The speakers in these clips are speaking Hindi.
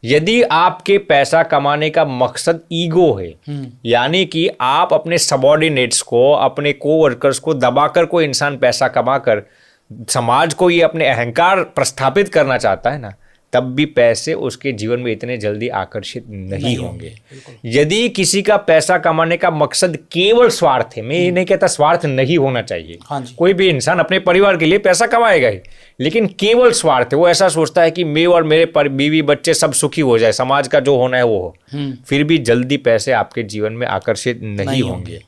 यदि आपके पैसा कमाने का मकसद ईगो है, यानी कि आप अपने सबॉर्डिनेट्स को, अपने कोवर्कर्स को दबाकर कोई इंसान पैसा कमाकर समाज को ये अपने अहंकार प्रस्थापित करना चाहता है ना, तब भी पैसे उसके जीवन में इतने जल्दी आकर्षित नहीं होंगे। यदि किसी का पैसा कमाने का मकसद केवल स्वार्थ है, मैं ये नहीं कहता स्वार्थ नहीं होना चाहिए, कोई भी इंसान अपने परिवार के लिए पैसा कमाएगा ही, लेकिन केवल स्वार्थ है, वो ऐसा सोचता है कि मैं और मेरे बीवी बच्चे सब सुखी हो जाए, समाज का जो होना है वो हो, फिर भी जल्दी पैसे आपके जीवन में आकर्षित नहीं होंगे।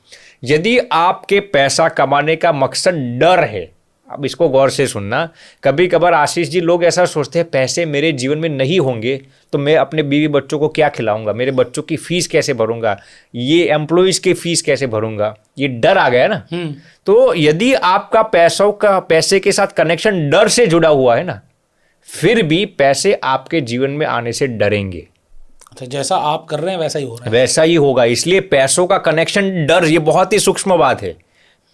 यदि आपके पैसा कमाने का मकसद डर है, अब इसको गौर से सुनना, कभी कभार आशीष जी लोग ऐसा सोचते हैं पैसे मेरे जीवन में नहीं होंगे तो मैं अपने बीवी बच्चों को क्या खिलाऊंगा, मेरे बच्चों की फीस कैसे भरूंगा, ये एम्प्लॉइज की फीस कैसे भरूंगा, ये डर आ गया ना। तो यदि आपका पैसे के साथ कनेक्शन डर से जुड़ा हुआ है ना, फिर भी पैसे आपके जीवन में आने से डरेंगे। अच्छा, जैसा आप कर रहे हैं वैसा ही हो रहा है, वैसा ही होगा। इसलिए पैसों का कनेक्शन डर, ये बहुत ही सूक्ष्म बात है।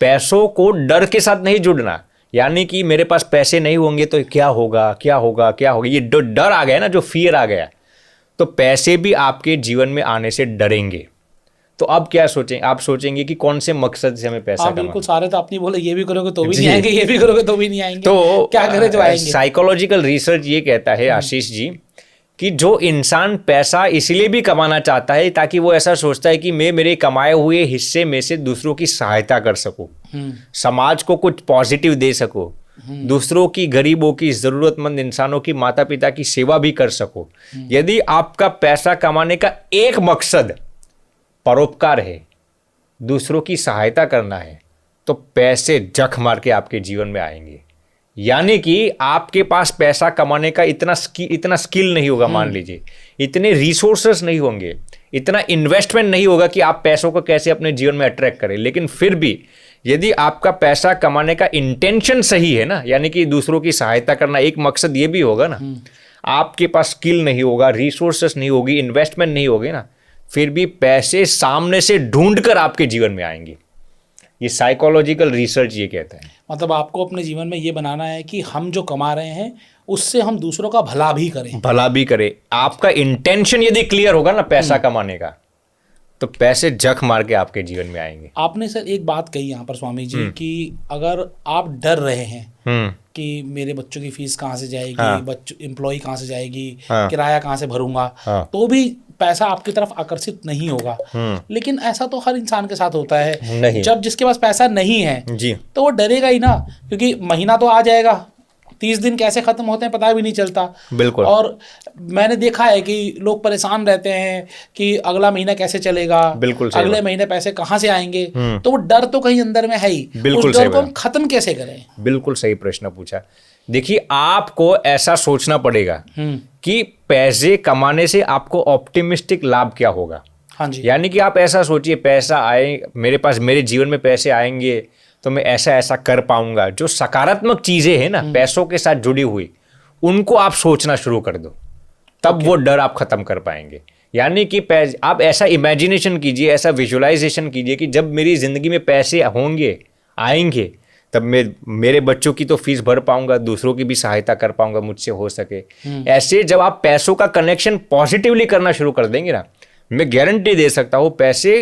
पैसों को डर के साथ नहीं जुड़ना, यानी कि मेरे पास पैसे नहीं होंगे तो क्या होगा क्या होगा क्या होगा, ये डर आ गया ना, जो फियर आ गया, तो पैसे भी आपके जीवन में आने से डरेंगे। तो अब क्या सोचें, आप सोचेंगे कि कौन से मकसद से हमें पैसा कमाना। बिल्कुल, सारे तो आपने बोले ये भी करोगे तो भी नहीं आएंगे, ये भी करोगे तो भी नहीं आएंगे, तो क्या करें जो आएंगे। साइकोलॉजिकल रिसर्च ये कहता है आशीष जी कि जो इंसान पैसा इसलिए भी कमाना चाहता है ताकि वो ऐसा सोचता है कि मैं मेरे कमाए हुए हिस्से में से दूसरों की सहायता कर सकूं, समाज को कुछ पॉजिटिव दे सकूं, दूसरों की, गरीबों की, जरूरतमंद इंसानों की, माता पिता की सेवा भी कर सकूं। यदि आपका पैसा कमाने का एक मकसद परोपकार है, दूसरों की सहायता करना है, तो पैसे जख मार के आपके जीवन में आएंगे। यानी कि आपके पास पैसा कमाने का इतना स्किल नहीं होगा, मान लीजिए इतने रिसोर्सेस नहीं होंगे, इतना इन्वेस्टमेंट नहीं होगा कि आप पैसों को कैसे अपने जीवन में अट्रैक्ट करें। लेकिन फिर भी यदि आपका पैसा कमाने का इंटेंशन सही है ना, यानी कि दूसरों की सहायता करना, एक मकसद ये भी होगा ना, आपके पास स्किल नहीं होगा, रिसोर्सेस नहीं होगी, इन्वेस्टमेंट नहीं होगी ना, फिर भी पैसे सामने से ढूंढ कर आपके जीवन में आएंगे। ये साइकोलॉजिकल रिसर्च ये कहता है। मतलब आपको अपने जीवन में ये बनाना है कि हम जो कमा रहे हैं उससे हम दूसरों का भला भी करें। आपका इंटेंशन यदि क्लियर होगा ना पैसा कमाने का, तो पैसे जख मार के आपके जीवन में आएंगे। आपने सर एक बात कही यहाँ पर स्वामी जी कि अगर आप डर रहे हैं कि मेरे बच्चों की फीस कहाँ से जाएगी, एम्प्लॉय कहाँ से जाएगी, किराया कहाँ से भरूंगा, तो भी पैसा आपकी तरफ आकर्षित नहीं होगा। लेकिन ऐसा तो हर इंसान के साथ होता है नहीं। जब जिसके पास पैसा नहीं है जी, तो वो डरेगा ही ना, क्योंकि महीना तो आ जाएगा, 30 दिन कैसे खत्म होते हैं पता भी नहीं चलता। बिल्कुल। और मैंने देखा है कि लोग परेशान रहते हैं कि अगला महीना कैसे चलेगा, बिल्कुल अगले महीने पैसे कहाँ से आएंगे, तो वो डर तो कहीं अंदर में है ही। बिल्कुल, उस डर को हम खत्म कैसे करें? बिल्कुल सही प्रश्न पूछा। देखिए, आपको ऐसा सोचना पड़ेगा कि पैसे कमाने से आपको ऑप्टिमिस्टिक लाभ क्या होगा। हाँ जी। यानी कि आप ऐसा सोचिए, पैसा आए मेरे पास, मेरे जीवन में पैसे आएंगे तो मैं ऐसा ऐसा कर पाऊंगा। जो सकारात्मक चीजें हैं ना पैसों के साथ जुड़ी हुई, उनको आप सोचना शुरू कर दो, तब वो डर आप खत्म कर पाएंगे। यानी कि आप ऐसा इमेजिनेशन कीजिए, ऐसा विजुअलाइजेशन कीजिए कि जब मेरी जिंदगी में पैसे होंगे, आएंगे, तब मैं मेरे बच्चों की तो फीस भर पाऊंगा, दूसरों की भी सहायता कर पाऊंगा मुझसे हो सके। ऐसे जब आप पैसों का कनेक्शन पॉजिटिवली करना शुरू कर देंगे ना, मैं गारंटी दे सकता हूं पैसे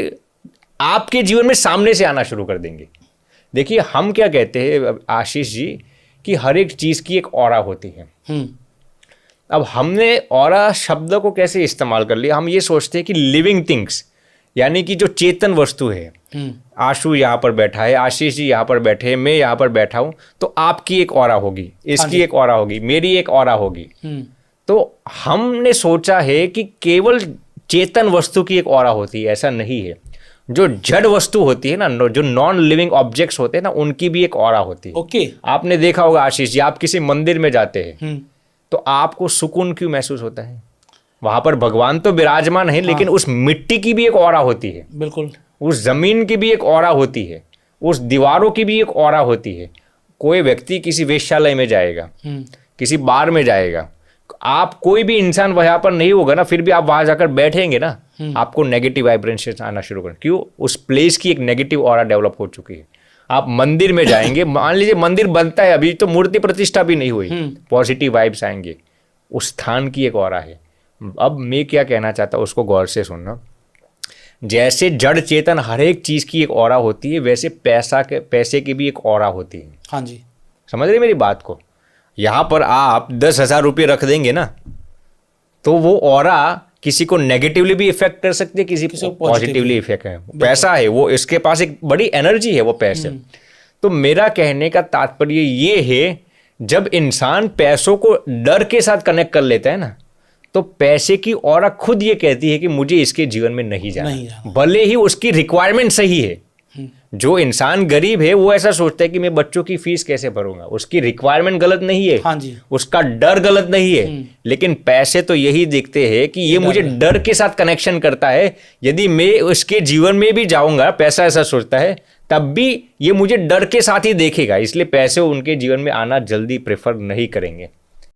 आपके जीवन में सामने से आना शुरू कर देंगे। देखिए, हम क्या कहते हैं आशीष जी कि हर एक चीज की एक ऑरा होती है। अब हमने ऑरा शब्द को कैसे इस्तेमाल कर लिया, हम ये सोचते हैं कि लिविंग थिंग्स, यानी कि जो चेतन वस्तु है, आशु यहाँ पर बैठा है, आशीष जी यहाँ पर बैठे हैं, मैं यहाँ पर बैठा हूँ, तो आपकी एक ऑरा होगी, इसकी एक ऑरा होगी, मेरी एक ऑरा होगी। तो हमने सोचा है कि केवल चेतन वस्तु की एक ऑरा होती है, ऐसा नहीं है। जो जड़ वस्तु होती है ना, जो नॉन लिविंग ऑब्जेक्ट्स होते हैं ना, उनकी भी एक ऑरा होती है। ओके। आपने देखा होगा आशीष जी, आप किसी मंदिर में जाते हैं तो आपको सुकून क्यों महसूस होता है? वहां पर भगवान तो विराजमान है, लेकिन उस मिट्टी की भी एक ऑरा होती है। बिल्कुल। उस जमीन की भी एक ऑरा होती है, उस दीवारों की भी एक ऑरा होती है। कोई व्यक्ति किसी वेश्यालय में जाएगा, किसी बार में जाएगा, आप कोई भी इंसान वहां पर नहीं होगा ना, फिर भी आप वहां जाकर बैठेंगे ना, आपको नेगेटिव वाइब्रेशन आना शुरू कर। क्यों? उस प्लेस की एक नेगेटिव ऑरा डेवलप हो चुकी है। आप मंदिर में जाएंगे, मान लीजिए मंदिर बनता है, अभी तो मूर्ति प्रतिष्ठा भी नहीं हुई, पॉजिटिव वाइब्स आएंगे। उस स्थान की एक ऑरा है, अब मैं क्या कहना चाहता हूँ उसको गौर से सुनना। जैसे जड़ चेतन हर एक चीज की एक ऑरा होती है, वैसे पैसे की भी एक ऑरा होती है। हाँ जी, समझ रहे मेरी बात को? यहाँ पर आप 10,000 रुपये रख देंगे ना, तो वो ऑरा किसी को नेगेटिवली भी इफेक्ट कर सकती है, किसी को पॉजिटिवली इफेक्ट है। पैसा है वो, इसके पास एक बड़ी एनर्जी है वो पैसे। तो मेरा कहने का तात्पर्य ये है, जब इंसान पैसों को डर के साथ कनेक्ट कर लेता है ना, तो पैसे की ऑरा खुद ये कहती है कि मुझे इसके जीवन में नहीं जाना, भले ही उसकी रिक्वायरमेंट सही है। जो इंसान गरीब है वो ऐसा सोचता है कि मैं बच्चों की फीस कैसे भरूंगा, उसकी रिक्वायरमेंट गलत नहीं है। हाँ जी, उसका डर गलत नहीं है। लेकिन पैसे तो यही दिखते हैं कि ये मुझे डर के साथ कनेक्शन करता है, यदि मैं उसके जीवन में भी जाऊंगा, पैसा ऐसा सोचता है, तब भी ये मुझे डर के साथ ही देखेगा, इसलिए पैसे उनके जीवन में आना जल्दी प्रेफर नहीं करेंगे।